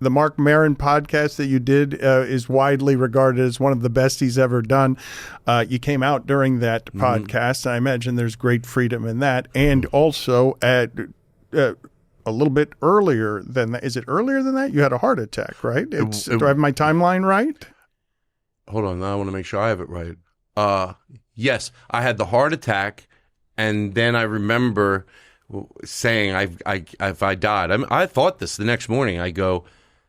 The Mark Maron podcast that you did is widely regarded as one of the best he's ever done. You came out during that podcast. I imagine there's great freedom in that. And also at a little bit earlier than that. Is it earlier than that? You had a heart attack, right? Do I have my timeline right? Hold on. I want to make sure I have it right. Yes, I had the heart attack. And then I remember saying, if I died, I thought this the next morning. I go,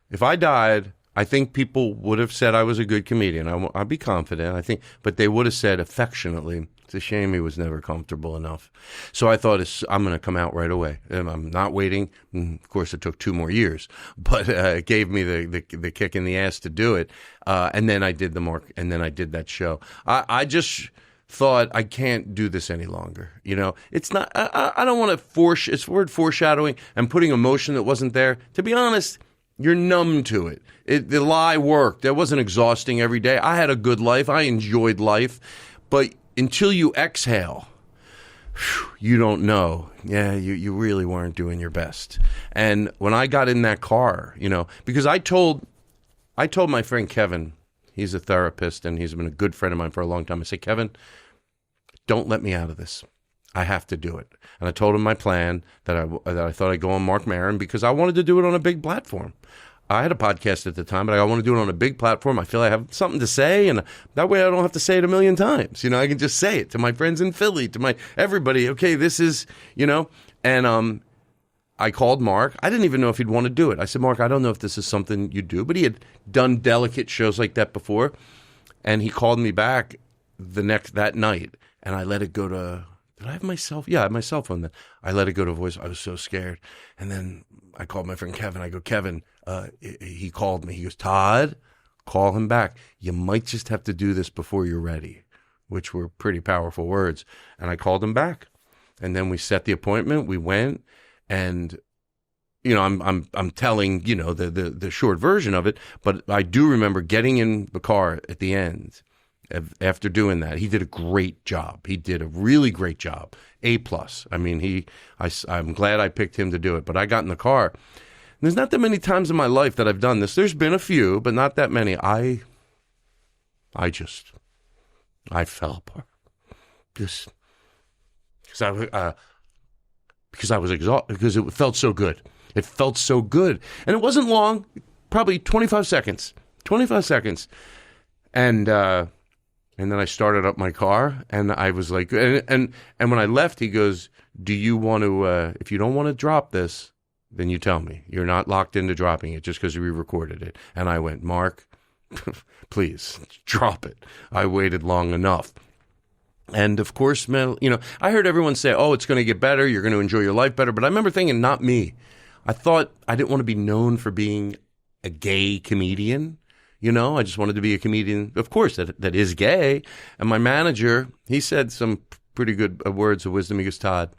if I died, I think people would have said I was a good comedian. I'd be confident, I think, but they would have said affectionately, it's a shame he was never comfortable enough. So I thought, I'm going to come out right away. And I'm not waiting. And of course, it took 2 more years, but it gave me the kick in the ass to do it. And then I did the Mark, and then I did that show. I just thought, I can't do this any longer. You know, it's not, I don't want to it's word foreshadowing and putting emotion that wasn't there. To be honest, you're numb to it. The lie worked. That wasn't exhausting every day. I had a good life. I enjoyed life. But until you exhale, you don't know. Yeah, you really weren't doing your best. And when I got in that car, you know, because I told my friend Kevin, he's a therapist and he's been a good friend of mine for a long time. I said, Kevin, don't let me out of this. I have to do it. And I told him my plan that I thought I'd go on Mark Maron because I wanted to do it on a big platform. I had a podcast at the time, but I want to do it on a big platform. I feel I have something to say, and that way I don't have to say it a million times. You know, I can just say it to my friends in Philly, to everybody. Okay, this is, you know, and I called Mark. I didn't even know if he'd want to do it. I said, Mark, I don't know if this is something you do, but he had done delicate shows like that before, and he called me back that night, and I let it go to. Did I have my cell phone? Yeah, I had my cell phone then. I let it go to voice. I was so scared. And then I called my friend Kevin. I go, Kevin, he called me. He goes, Todd, call him back. You might just have to do this before you're ready, which were pretty powerful words. And I called him back. And then we set the appointment. We went, and you know, I'm telling, you know, the short version of it, but I do remember getting in the car at the end. After doing that, he did a great job. He did a really great job. A+. I mean, I'm glad I picked him to do it. But I got in the car. There's not that many times in my life that I've done this. There's been a few, but not that many. I fell apart. Just because I was exhausted, because it felt so good. It felt so good. And it wasn't long, probably 25 seconds. 25 seconds. And then I started up my car, and I was like, and when I left, he goes, do you want to, if you don't want to drop this, then you tell me. You're not locked into dropping it just because we recorded it. And I went, Mark, please, drop it. I waited long enough. And of course, man, you know, I heard everyone say, oh, it's going to get better. You're going to enjoy your life better. But I remember thinking, not me. I thought I didn't want to be known for being a gay comedian. You know, I just wanted to be a comedian, of course, that is gay. And my manager, he said some pretty good words of wisdom. He goes, Todd,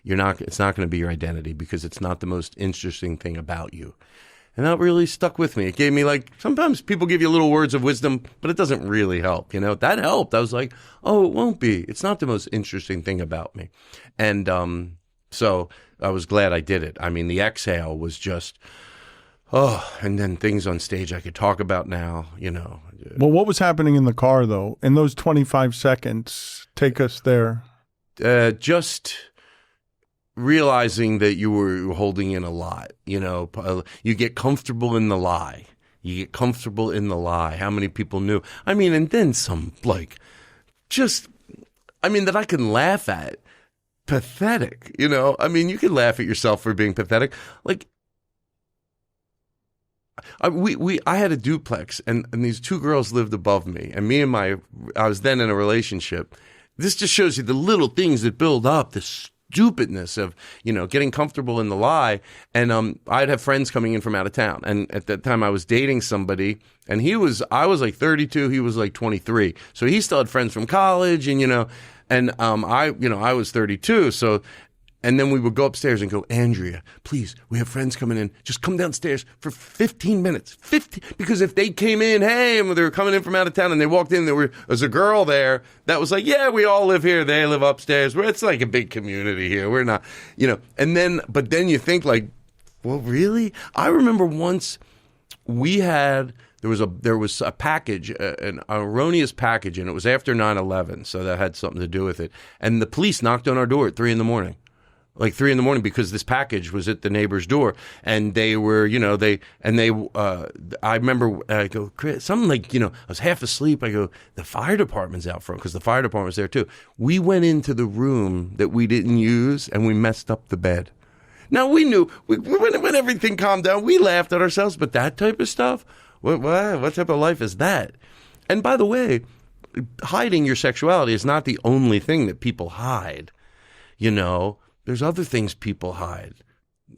it's not going to be your identity because it's not the most interesting thing about you. And that really stuck with me. It gave me, like, sometimes people give you little words of wisdom, but it doesn't really help. You know, that helped. I was like, oh, it won't be. It's not the most interesting thing about me. And so I was glad I did it. I mean, the exhale was just... Oh, and then things on stage I could talk about now, you know. Well, what was happening in the car, though? In those 25 seconds, take us there. Just realizing that you were holding in a lot, you know. You get comfortable in the lie. How many people knew? I mean, and then some, like, just, I mean, that I can laugh at. Pathetic, you know. I mean, you can laugh at yourself for being pathetic. Like, I had a duplex, and these 2 girls lived above me, and I was then in a relationship. This just shows you the little things that build up, the stupidness of, you know, getting comfortable in the lie. And I'd have friends coming in from out of town, and at that time I was dating somebody, and I was like 32, he was like 23, so he still had friends from college, and you know, and I was 32, so. And then we would go upstairs and go, Andrea, please, we have friends coming in. Just come downstairs for 15 minutes. 15, because if they came in, hey, and they were coming in from out of town and they walked in, there was a girl there that was like, yeah, we all live here. They live upstairs. It's like a big community here. We're not, you know. And then, but then you think like, Well, really? I remember once there was a package, an erroneous package, and it was after 9/11, so that had something to do with it. And the police knocked on our door at 3 a.m. Like 3 a.m, because this package was at the neighbor's door, and they were, I remember, I go, Chris, something like, I was half asleep. I go, the fire department's out front, because the fire department was there too. We went into the room that we didn't use, and we messed up the bed. Now we knew when everything calmed down, we laughed at ourselves, but that type of stuff, what type of life is that? And by the way, hiding your sexuality is not the only thing that people hide. There's other things people hide,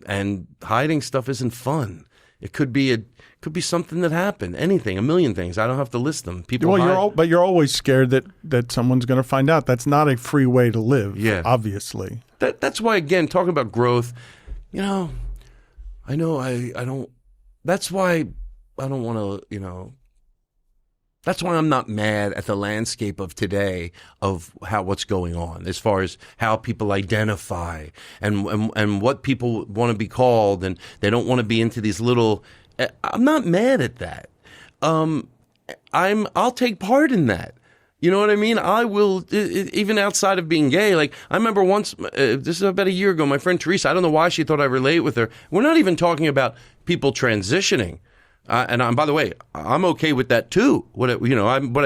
and hiding stuff isn't fun. It could be something that happened. Anything, a million things. I don't have to list them. People hide. But you're always scared that someone's going to find out. That's not a free way to live. Yeah. Obviously. That's why, again, talking about growth. I know I don't. That's why I don't want to. That's why I'm not mad at the landscape of today of what's going on as far as how people identify and what people want to be called, and they don't want to be into these little. I'm not mad at that. I'll take part in that. You know what I mean? I will, even outside of being gay. Like, I remember once, this is about a year ago, my friend Teresa, I don't know why she thought I relate with her. We're not even talking about people transitioning. And by the way, I'm okay with that too. What I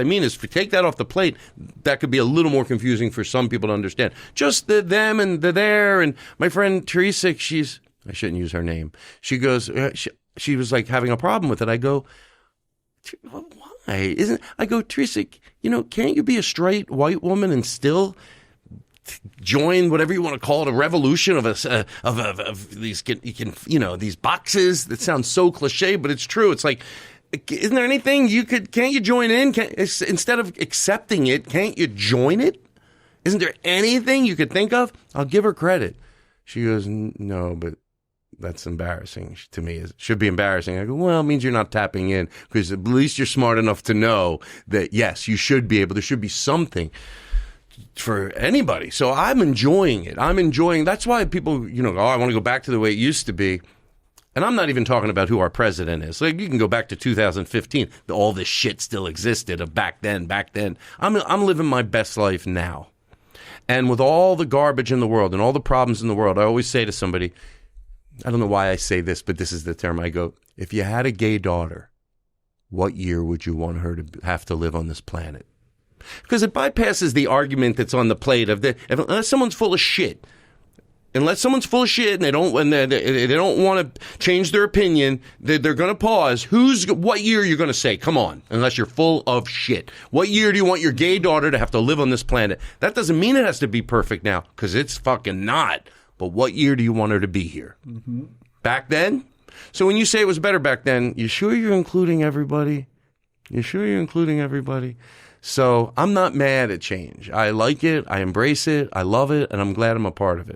mean is, if you take that off the plate, that could be a little more confusing for some people to understand. Just the them and the there. And my friend Teresa, I shouldn't use her name. She goes, she was like having a problem with it. I go, why? I go, Teresa, can't you be a straight white woman and still join whatever you want to call it, a revolution of these, these boxes that sound so cliche, but it's true. It's like, isn't there anything can't you join in? Instead of accepting it, can't you join it? Isn't there anything you could think of? I'll give her credit. She goes, no, but that's embarrassing to me. It should be embarrassing. I go, well, it means you're not tapping in, because at least you're smart enough to know that, yes, you should be able, there should be something for anybody. So I'm enjoying it. That's why people, I want to go back to the way it used to be. And I'm not even talking about who our president is. Like, you can go back to 2015. All this shit still existed of back then. I'm living my best life now. And with all the garbage in the world and all the problems in the world, I always say to somebody, I don't know why I say this, but this is the term. I go, if you had a gay daughter, what year would you want her to have to live on this planet? Because it bypasses the argument that's on the plate of unless someone's full of shit. Unless someone's full of shit and they don't want to change their opinion, they're going to pause. What year are you going to say? Come on, unless you're full of shit. What year do you want your gay daughter to have to live on this planet? That doesn't mean it has to be perfect now, because it's fucking not. But what year do you want her to be here? Mm-hmm. Back then? So when you say it was better back then, you sure you're including everybody? So I'm not mad at change. I like it. I embrace it. I love it. And I'm glad I'm a part of it.